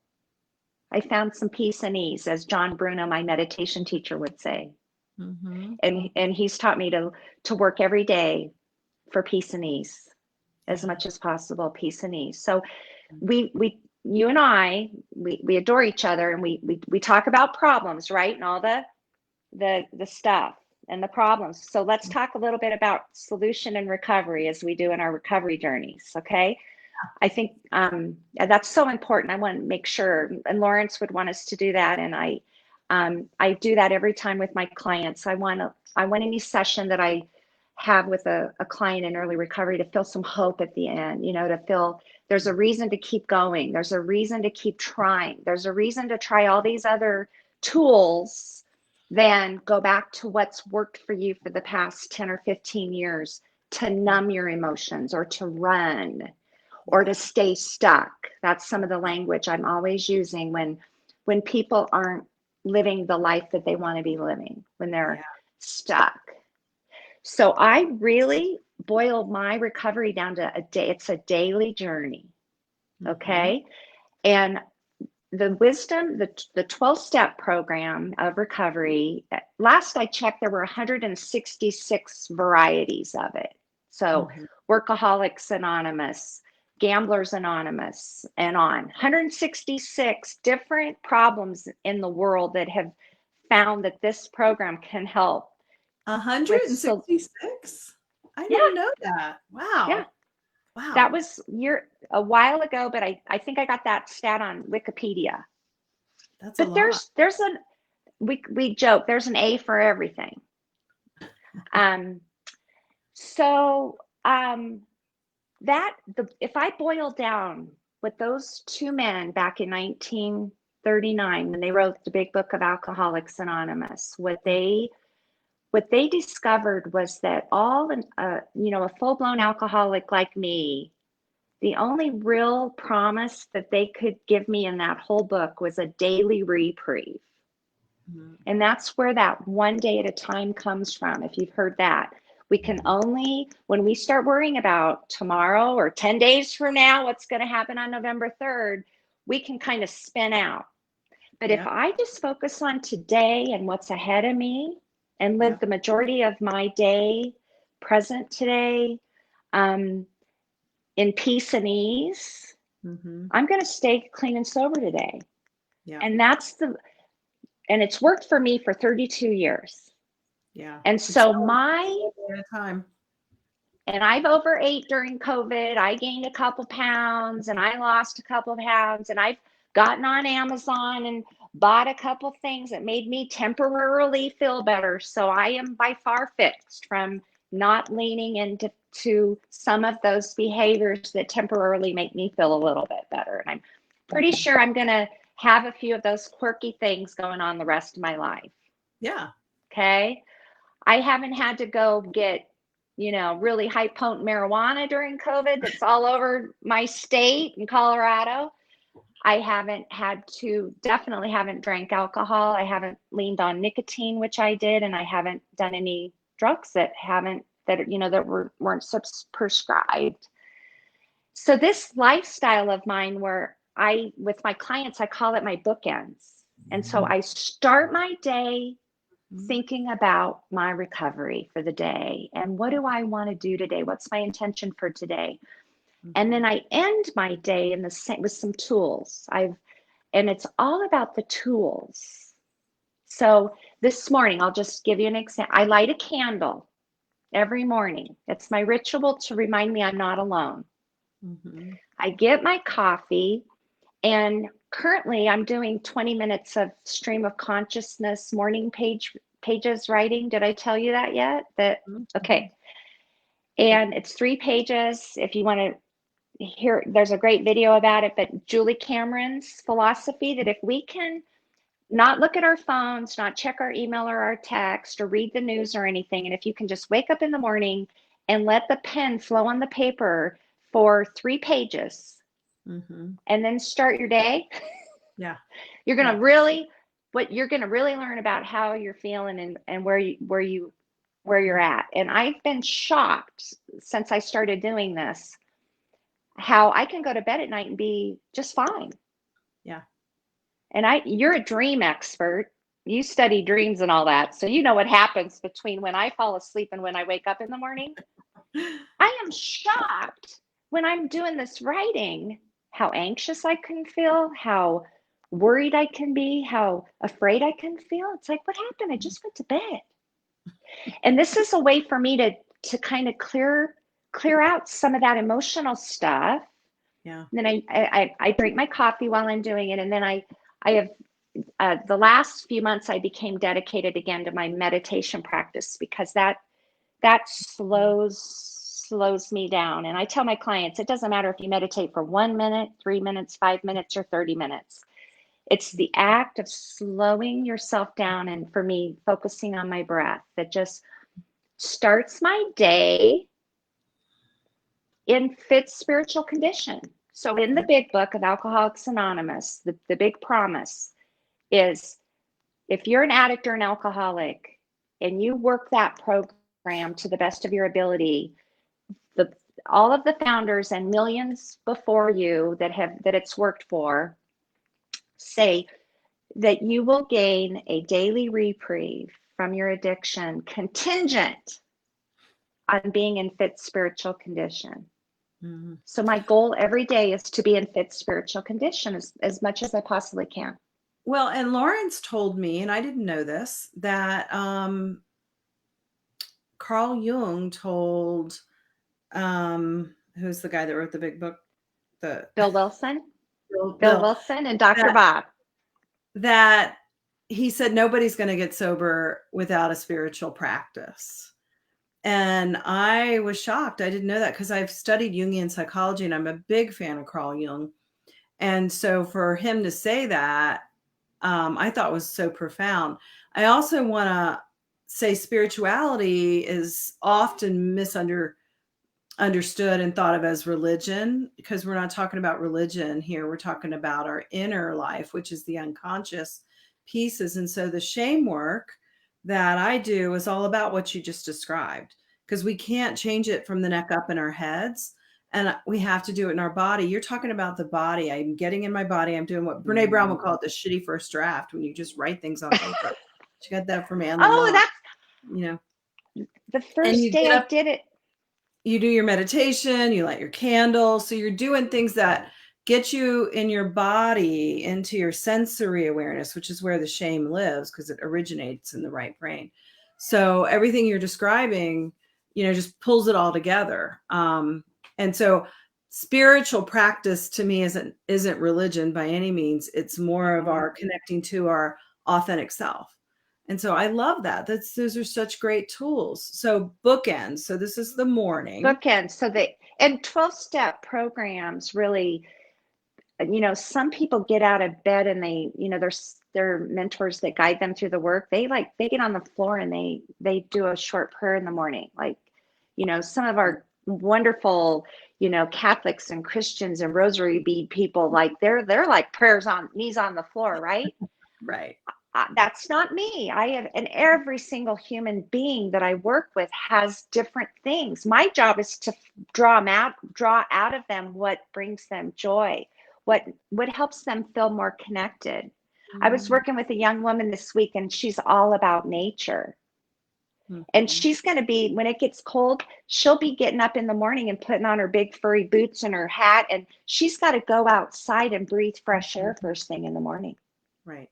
I found some peace and ease, as John Bruno, my meditation teacher, would say. Mm-hmm. And he's taught me to work every day for peace and ease as Yeah. much as possible, peace and ease. So we you and we adore each other, and we talk about problems, right? And all the stuff and the problems. So let's talk a little bit about solution and recovery as we do in our recovery journeys. Okay. I think that's so important. I want to make sure, and Lawrence would want us to do that. And I do that every time with my clients. I want any session that I have with a client in early recovery to feel some hope at the end, to feel there's a reason to keep going. There's a reason to keep trying. There's a reason to try all these other tools than go back to what's worked for you for the past 10 or 15 years to numb your emotions or to run or to Yeah. stay stuck. That's some of the language I'm always using when people aren't living the life that they want to be living, when they're Yeah. stuck. So I really boil my recovery down to a day. It's a daily journey. Mm-hmm. Okay. And the wisdom, the 12-step program of recovery, last I checked, there were 166 varieties of it. So Mm-hmm. Workaholics Anonymous, Gamblers Anonymous, and on. 166 different problems in the world that have found that this program can help with. So 166? I yeah, didn't know that. yeah. Wow. That Wow. was a while ago, but I think I got that stat on Wikipedia. That's a But lot. there's an we joke there's an A for everything. Um, so that if I boil down what those two men back in 1939 when they wrote the big book of Alcoholics Anonymous, what they discovered was that a full blown alcoholic like me, the only real promise that they could give me in that whole book was a daily reprieve. Mhm. And that's where that one day at a time comes from. If you've heard that, we can only, when we start worrying about tomorrow or 10 days from now, what's going to happen on November 3rd, we can kind of spin out. But if Yep. I just focus on today and what's ahead of me and live Yep. the majority of my day present today in peace and ease, Mhm. I'm going to stay clean and sober today. Yep. And and it's worked for me for 32 years. Yeah. And It's so one day at a time. and I've overate during COVID. I gained a couple pounds and I lost a couple of pounds and I've gotten on Amazon and bought a couple things that made me temporarily feel better. So I am by far fixed from not leaning into some of those behaviors that temporarily make me feel a little bit better. And I'm pretty sure I'm going to have a few of those quirky things going on the rest of my life. Yeah. Okay. I haven't had to go get, really high potent marijuana during COVID that's all over my state in Colorado. I definitely haven't drank alcohol. I haven't leaned on nicotine, which I did, and I haven't done any drugs that weren't prescribed. So this lifestyle of mine where with my clients, I call it my bookends. And so I start my day thinking about my recovery for the day and what do I want to do today? What's my intention for today? And then I end my day with some tools. And it's all about the tools. So this morning, I'll just give you an example. I light a candle every morning. It's my ritual to remind me I'm not alone. Mm-hmm. I get my coffee, and currently I'm doing 20 minutes of stream of consciousness morning pages writing. Did I tell you that yet? Okay. And it's 3 pages. If you want to hear, there's a great video about it, but Julie Cameron's philosophy that if we can not look at our phones, not check our email or our text or read the news or anything, and if you can just wake up in the morning and let the pen flow on the paper for 3 pages, and then start your day, you're going to really learn about how you're feeling and where you're at. And I've been shocked since I started doing this, how I can go to bed at night and be just fine. Yeah. And you're a dream expert. You study dreams and all that. So you know what happens between when I fall asleep and when I wake up in the morning. I am shocked when I'm doing this writing, how anxious I can feel, how worried I can be, how afraid I can feel. It's like, what happened? I just went to bed. And this is a way for me to kind of clear out some of that emotional stuff. Yeah. And then I drink my coffee while I'm doing it. And then I have the last few months I became dedicated again to my meditation practice, because that slows me down. And I tell my clients, it doesn't matter if you meditate for 1 minute, 3 minutes, 5 minutes, or 30 minutes. It's the act of slowing yourself down, and for me, focusing on my breath, that just starts my day in fit spiritual condition. So in the big book of Alcoholics Anonymous, the big promise is, if you're an addict or an alcoholic and you work that program to the best of your ability, all of the founders and millions before you that it's worked for say that you will gain a daily reprieve from your addiction contingent on being in fit spiritual condition. Mm-hmm. So my goal every day is to be in fit spiritual condition as much as I possibly can. Well, and Lawrence told me, and I didn't know this, that Carl Jung told, who's the guy that wrote the big book? Bill Wilson. Bill Wilson and Dr. Bob. That he said nobody's going to get sober without a spiritual practice. And I was shocked. I didn't know that, because I've studied Jungian psychology and I'm a big fan of Carl Jung. And so for him to say that, I thought was so profound. I also want to say spirituality is often misunderstood and thought of as religion, because we're not talking about religion here. We're talking about our inner life, which is the unconscious pieces. And so the shame work that I do is all about what you just described, because we can't change it from the neck up in our heads, and we have to do it in our body. You're talking about the body. I'm getting in my body. I'm doing what Brene Brown would call it the shitty first draft, when you just write things on paper. She got that from Anne Lamott. That's the first day I did it. You do your meditation, you light your candle. So you're doing things that get you in your body into your sensory awareness, which is where the shame lives, because it originates in the right brain. So everything you're describing, just pulls it all together. And so spiritual practice to me isn't religion by any means. It's more of our connecting to our authentic self. And so I love that. Those are such great tools. So bookends. So this is the morning. Bookends. And 12-step programs really, some people get out of bed and their mentors that guide them through the work. They get on the floor and they do a short prayer in the morning. Like, some of our wonderful, Catholics and Christians and rosary bead people, like they're like prayers on knees on the floor, right? Right. That's not me. And every single human being that I work with has different things. My job is to draw out of them what brings them joy, what helps them feel more connected. I was working with a young woman this week, and she's all about nature. And she's going to be, when it gets cold, she'll be getting up in the morning and putting on her big furry boots and her hat, and she's got to go outside and breathe fresh air first thing in the morning. Right.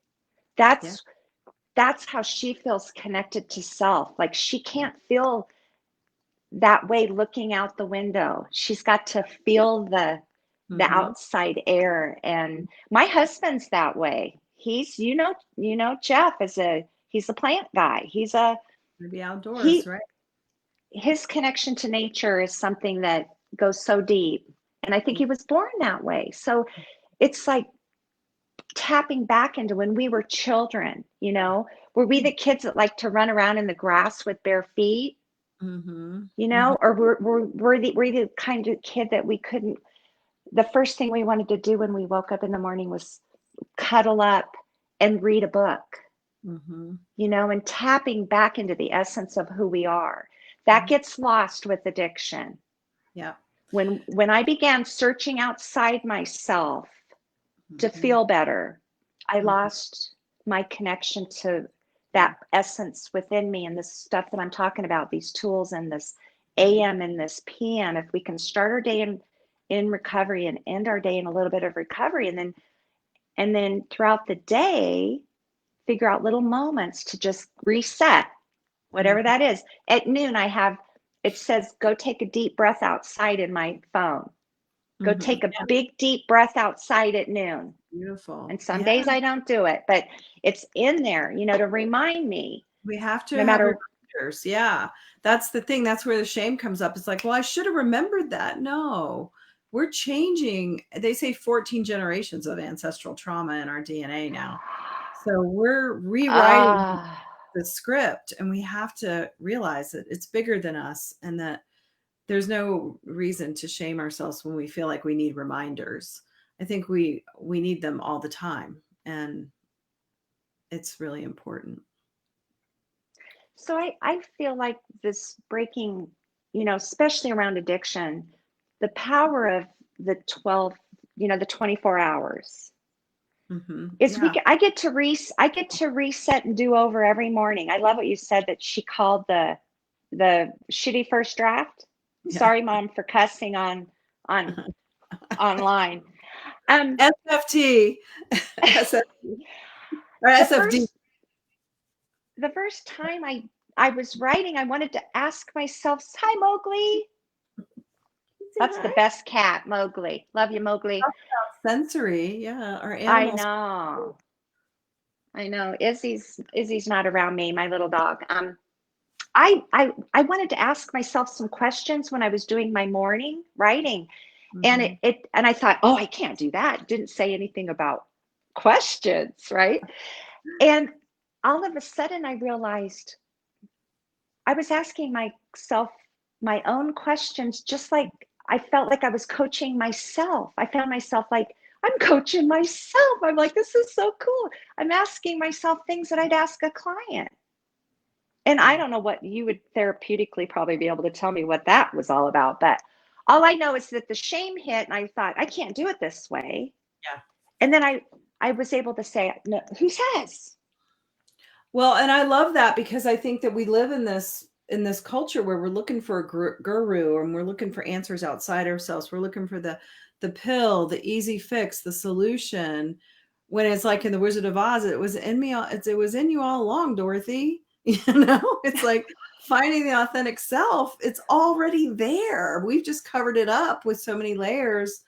That's how she feels connected to self. Like, she can't feel that way looking out the window. She's got to feel the outside air. And my husband's that way. He's, Jeff he's a plant guy. Maybe outdoors, right? His connection to nature is something that goes so deep. And I think he was born that way. So it's like tapping back into when we were children, were we the kids that like to run around in the grass with bare feet? Or were the kind of kid that we couldn't, the first thing we wanted to do when we woke up in the morning was cuddle up and read a book, and tapping back into the essence of who we are. That gets lost with addiction. Yeah. When I began searching outside myself to feel better, I lost my connection to that essence within me, and this stuff that I'm talking about, these tools and this AM and this PM. If we can start our day in recovery and end our day in a little bit of recovery, and then throughout the day, figure out little moments to just reset, whatever that is. At noon, it says, go take a deep breath outside in my phone. Go take a big, deep breath outside at noon. Beautiful. And some days I don't do it, but it's in there, to remind me. We have to have reminders. Yeah. That's the thing. That's where the shame comes up. It's like, well, I should have remembered that. No, we're changing. They say 14 generations of ancestral trauma in our DNA now. So we're rewriting the script, and we have to realize that it's bigger than us, and that there's no reason to shame ourselves when we feel like we need reminders. I think we need them all the time, and it's really important. So I feel like this breaking, especially around addiction, the power of the 24 hours is I get to reset and do over every morning. I love what you said, that she called the shitty first draft. Sorry, Mom, for cussing on online. SFT. Or SFD. The first time I was writing, I wanted to ask myself, hi, Mowgli. That's the best cat, Mowgli. Love you, Mowgli. Sensory, yeah. Or animals. I know. Izzy's not around me, my little dog. I wanted to ask myself some questions when I was doing my morning writing. And and I thought, I can't do that. It didn't say anything about questions, right? And all of a sudden I realized I was asking myself my own questions, just like I felt like I was coaching myself. I found myself like, I'm coaching myself. I'm like, this is so cool. I'm asking myself things that I'd ask a client. And I don't know what you would therapeutically probably be able to tell me what that was all about. But all I know is that the shame hit, and I thought, I can't do it this way. Yeah. And then I was able to say, no, who says? Well, and I love that, because I think that we live in this culture where we're looking for a guru, and we're looking for answers outside ourselves. We're looking for the pill, the easy fix, the solution. When it's like in the Wizard of Oz, it was in me. It was in you all along, Dorothy. It's like, finding the authentic self, it's already there. We've just covered it up with so many layers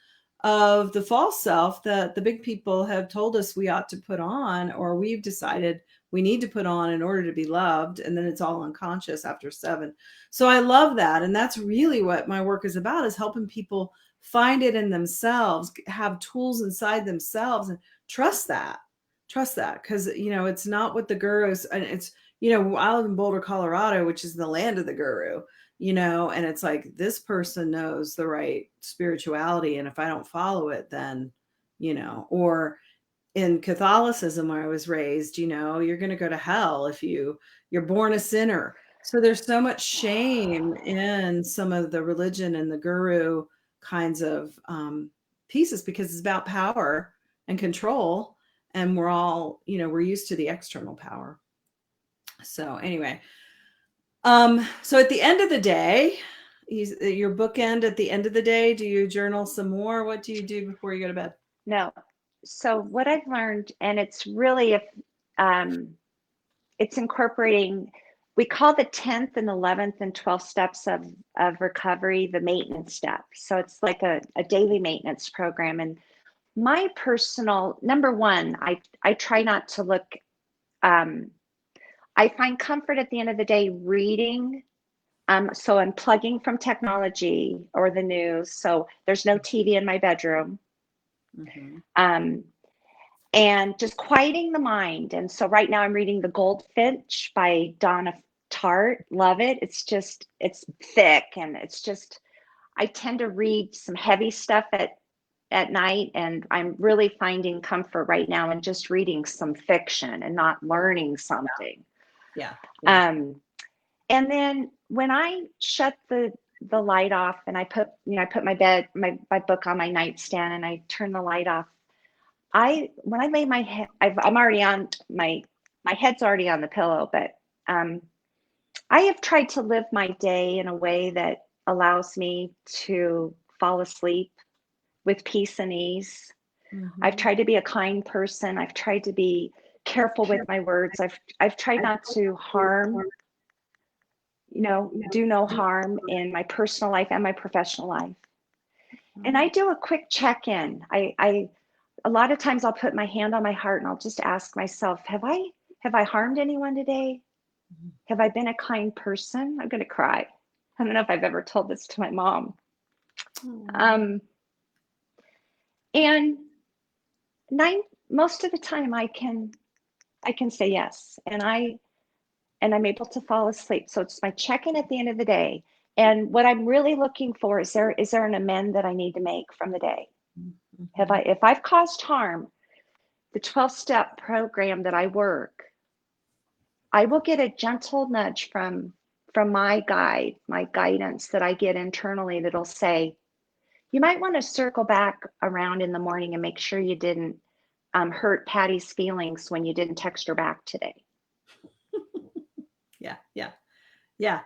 of the false self that the big people have told us we ought to put on, or we've decided we need to put on in order to be loved. And then it's all unconscious after 7. So I love that. And that's really what my work is about, is helping people find it in themselves, have tools inside themselves, and trust that. Trust that. Because, it's not what the gurus, and it's, I live in Boulder, Colorado, which is the land of the guru, and it's like, this person knows the right spirituality. And if I don't follow it, then, or in Catholicism, where I was raised, you're going to go to hell if you're born a sinner. So there's so much shame in some of the religion and the guru kinds of pieces, because it's about power and control. And we're all, we're used to the external power. So anyway, so at the end of the day, your bookend at the end of the day, do you journal some more? What do you do before you go to bed? No. So what I've learned, and it's really it's incorporating, we call the 10th and 11th and 12th steps of recovery the maintenance steps. So it's like a daily maintenance program. And my personal number one, I try not to look. I find comfort at the end of the day reading. So unplugging from technology or the news. So there's no TV in my bedroom. Mm-hmm. And just quieting the mind. And so right now I'm reading The Goldfinch by Donna Tartt. Love it. It's thick, and I tend to read some heavy stuff at night, and I'm really finding comfort right now in just reading some fiction and not learning something. Yeah. And then when I shut the light off and I put my book on my nightstand and I turn the light off, when I lay my head, I'm already on my head's already on the pillow, but I have tried to live my day in a way that allows me to fall asleep with peace and ease. Mm-hmm. I've tried to be a kind person. I've tried to be careful with my words. I've tried not to harm, do no harm in my personal life and my professional life. And I do a quick check-in. A lot of times I'll put my hand on my heart and I'll just ask myself, have I harmed anyone today? Have I been a kind person? I'm going to cry. I don't know if I've ever told this to my mom. And most of the time I can say yes, and I'm able to fall asleep. So it's my check-in at the end of the day. And what I'm really looking for is there an amend that I need to make from the day? If I've caused harm, the 12-step program that I work, I will get a gentle nudge from my guidance that I get internally that'll say, you might want to circle back around in the morning and make sure you didn't hurt Patty's feelings when you didn't text her back today. Yeah.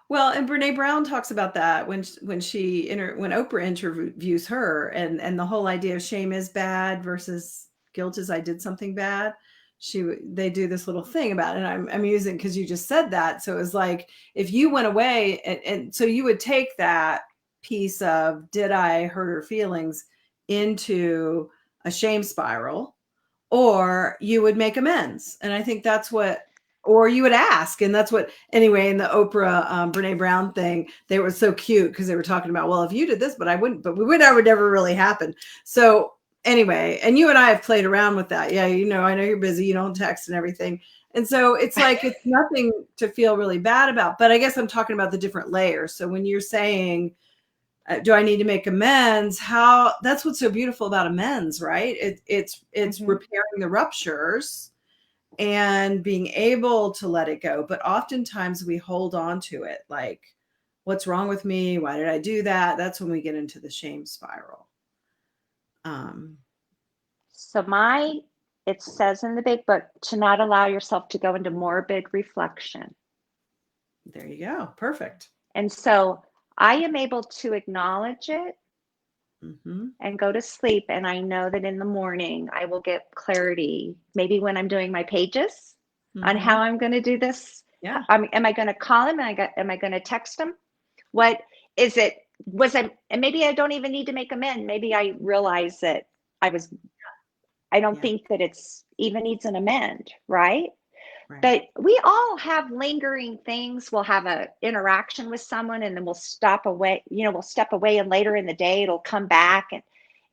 Well, and Brene Brown talks about that when Oprah interviews her, and the whole idea of shame is bad versus guilt is I did something bad. They do this little thing about it, and I'm using because you just said that. So it was like, if you went away, and so you would take that piece of did I hurt her feelings into a shame spiral, or you would make amends. And I think that's what, or you would ask. And that's what, anyway, in the Oprah, Brene Brown thing, they were so cute because they were talking about, well, if you did this, but I wouldn't, but that would never really happen. So anyway, and you and I have played around with that. Yeah. I know you're busy, you don't text and everything. And so it's like, it's nothing to feel really bad about, but I guess I'm talking about the different layers. So when you're saying, do I need to make amends? That's what's so beautiful about amends, right? It's repairing the ruptures and being able to let it go. But oftentimes we hold on to it. Like, what's wrong with me? Why did I do that? That's when we get into the shame spiral. So it says in the big book to not allow yourself to go into morbid reflection. There you go. Perfect. And so I am able to acknowledge it and go to sleep. And I know that in the morning I will get clarity, maybe when I'm doing my pages on how I'm going to do this. Yeah. Am I going to call him? Am I going to text him? What is it? And maybe I don't even need to make amends. Maybe I realize that I was, I don't Yeah. think that it's even needs an amend, right? Right. But we all have lingering things. We'll have a interaction with someone and then we'll stop away, we'll step away, and later in the day it'll come back and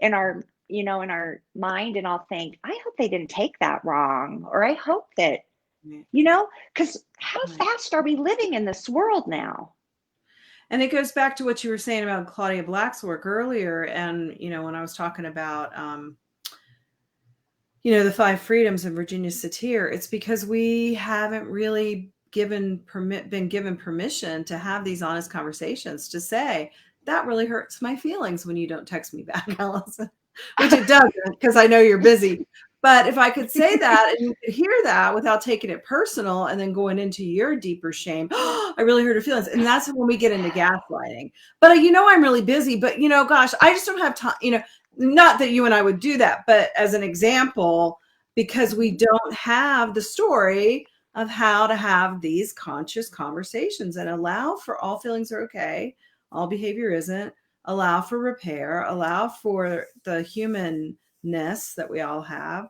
in our, in our mind, and I'll think, I hope they didn't take that wrong. Or I hope that, Right. because how Right. fast are we living in this world now? And it goes back to what you were saying about Claudia Black's work earlier. And, when I was talking about, the five freedoms of Virginia Satir, it's because we haven't really been given permission to have these honest conversations, to say, that really hurts my feelings when you don't text me back, Allison, which it doesn't, because I know you're busy. But if I could say that and you could hear that without taking it personal and then going into your deeper shame, I really hurt her feelings. And that's when we get into gaslighting. But I'm really busy, but gosh, I just don't have time, not that you and I would do that, but as an example, because we don't have the story of how to have these conscious conversations and allow for all feelings are okay, all behavior isn't, allow for repair, allow for the humanness that we all have.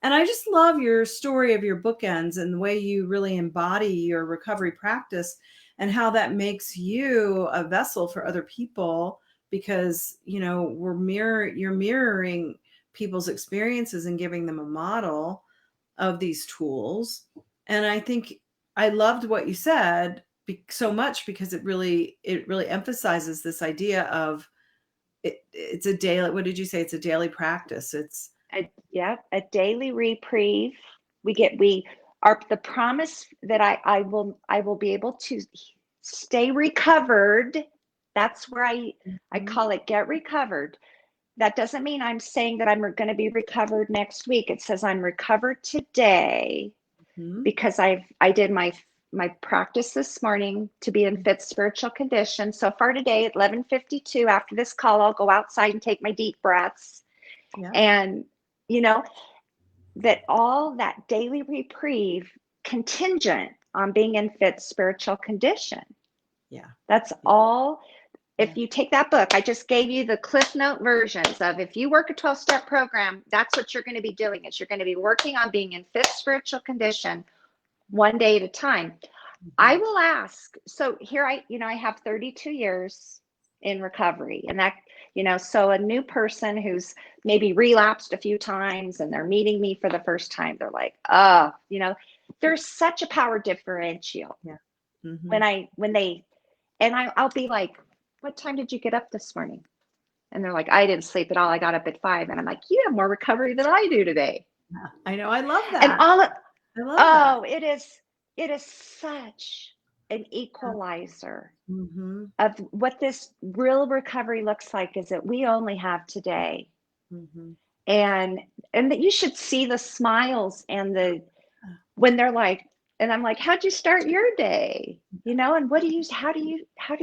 And I just love your story of your bookends and the way you really embody your recovery practice and how that makes you a vessel for other people, because you're mirroring people's experiences and giving them a model of these tools. And I think I loved what you said so much, because it really emphasizes this idea of it's a daily, what did you say, it's a daily practice. It's A daily reprieve. We are the promise that I will be able to stay recovered. That's where I call it get recovered. That doesn't mean I'm saying that I'm going to be recovered next week. It says I'm recovered today because I did my practice this morning to be in fit spiritual condition. So far today at 11:52, after this call, I'll go outside and take my deep breaths. yeah, And you know that all that daily reprieve contingent on being in fit spiritual condition. yeah, That's all. If you take that book, I just gave you the Cliff Note versions of, if you work a 12-step program, that's what you're going to be doing. Is you're going to be working on being in fit spiritual condition one day at a time. I will ask. So here I have 32 years in recovery, and that, so a new person who's maybe relapsed a few times and they're meeting me for the first time, they're like, there's such a power differential. Yeah. I'll be like, what time did you get up this morning? And they're like, I didn't sleep at all. I got up at 5. And I'm like, you have more recovery than I do today. I know. I love And that. all of, I love that. oh, it is such an equalizer Mm-hmm. of what this real recovery looks like, is that we only have today. Mm-hmm. And that you should see the smiles and when they're like, and I'm like, how'd you start your day? And how do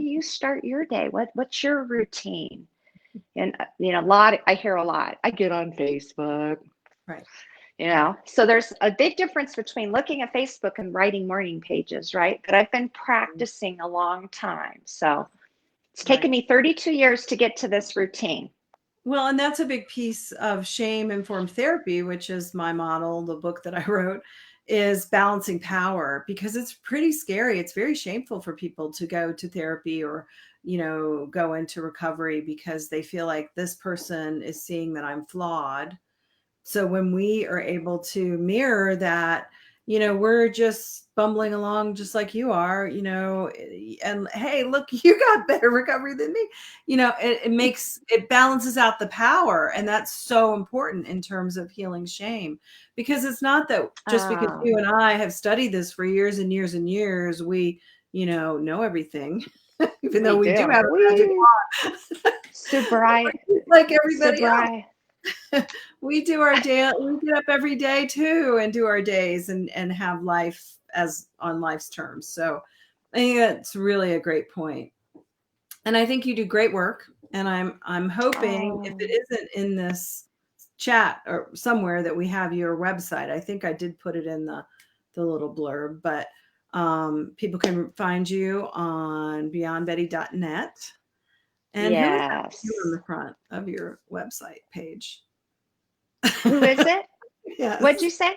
you start your day? What's your routine? And I hear a lot, I get on Facebook. Right. So there's a big difference between looking at Facebook and writing morning pages, right? But I've been practicing a long time. So it's taken Right. me 32 years to get to this routine. Well, and that's a big piece of shame informed therapy, which is my model, the book that I wrote, is balancing power, because it's pretty scary. It's very shameful for people to go to therapy or, go into recovery, because they feel like this person is seeing that I'm flawed. So when we are able to mirror that, we're just bumbling along just like you are, and hey, look, you got better recovery than me. It balances out the power. And that's so important in terms of healing shame, because it's not that just because Oh, you and I have studied this for years and years and years, we, know everything, even though we we do do. have a magic We wand, sobriety, like everybody else. sobriety. We do our day. We get up every day too and do our days and have life as on life's terms. So I think that's really a great point. And I think you do great work. And I'm hoping, if Oh, it isn't in this chat or somewhere, that we have your website. I think I did put it in the little blurb, but People can find you on beyondbetty.net. And who is that you on Yes. the front of your website page? Who is it? What'd you Yes. say?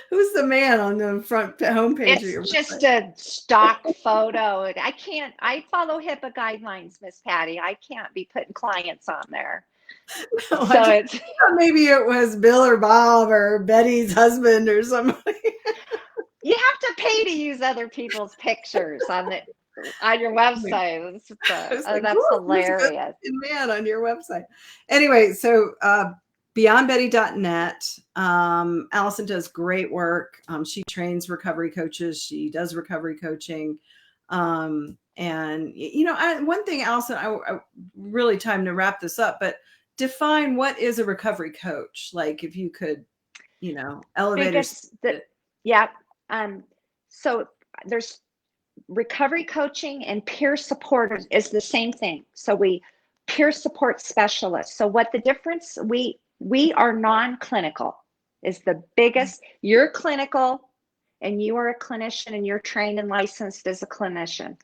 Who's the man on the front homepage of It's your just website? a stock photo. I follow HIPAA guidelines, Miss Patty. I can't be putting clients on there. No, I So just it's, thought maybe it was Bill or Bob or Betty's husband or somebody. you have to pay to use other people's pictures on your website. I was Oh, like, that's whoa, who's a good hilarious. man on your website? Anyway, so beyondbetty.net. Allison does great work. She trains recovery coaches. She does recovery coaching. And, one thing, Allison, I really time to wrap this up, but define what is a recovery coach? Like if you could, elevators. Biggest the Yeah. So there's recovery coaching and peer support is the same thing. So we peer support specialists. So what the difference, we are non-clinical is the biggest. You're clinical and you are a clinician and you're trained and licensed as a clinician.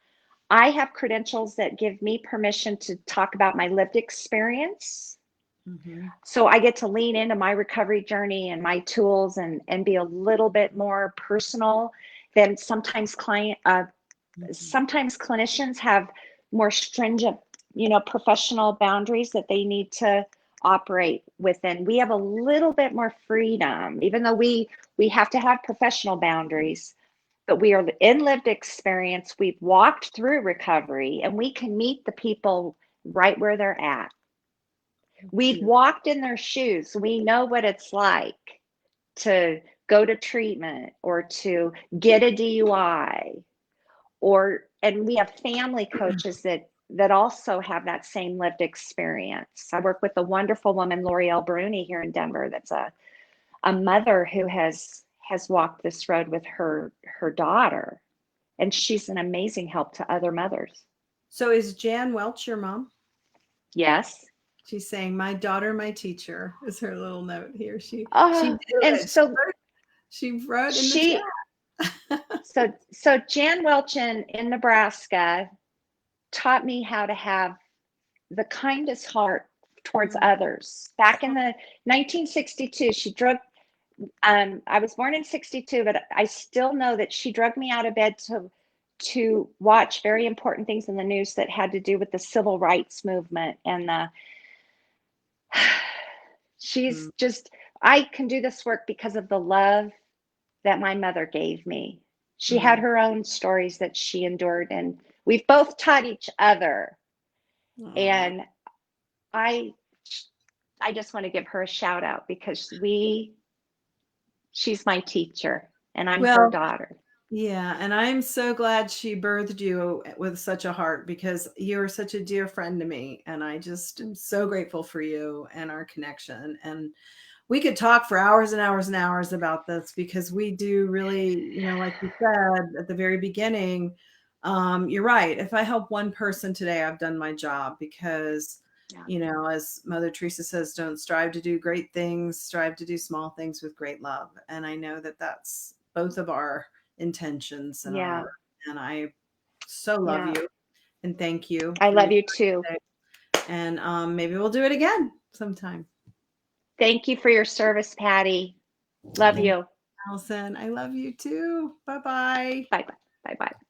I have credentials that give me permission to talk about my lived experience. Mhm. So I get to lean into my recovery journey and my tools and be a little bit more personal than Mhm. sometimes clinicians have more stringent, professional boundaries that they need to operate within. We have a little bit more freedom, even though we have to have professional boundaries, but we are in lived experience. We've walked through recovery and we can meet the people right where they're at. We've walked in their shoes. We know what it's like to go to treatment or to get a DUI, and we have family coaches that also have that same lived experience. I work with a wonderful woman, L'Oreal Bruni, here in Denver, that's a mother who has walked this road with her daughter, and she's an amazing help to other mothers. So is Jan Welch your mom? Yes. She's saying, "My daughter, my teacher," is her little note here. She did And it. so She wrote in the she chat. so Jan Welch in Nebraska taught me how to have the kindest heart towards others. Back in the 1962, I was born in 62, but I still know that she drugged me out of bed to watch very important things in the news that had to do with the civil rights movement. And she's just, I can do this work because of the love that my mother gave me. She had Mm. her own stories that she endured, and we've both taught each other. Aw. And I I just want to give her a shout out because she's my teacher and I'm her Well, daughter. yeah, and I'm so glad she birthed you with such a heart because you're such a dear friend to me, and I just am so grateful for you and our connection. And we could talk for hours and hours and hours about this because we do really, like you said at the very beginning, you're right. If I help one person today, I've done my job because, Yeah. as Mother Teresa says, don't strive to do great things, strive to do small things with great love. And I know that that's both of our intentions and our Yeah. work. And I so love Yeah. you and thank you I for your love you time too. today. And maybe we'll do it again sometime. Thank you for your service, Patty. Love Thank you, you. Allison. I love you too. Bye bye. Bye bye. Bye bye.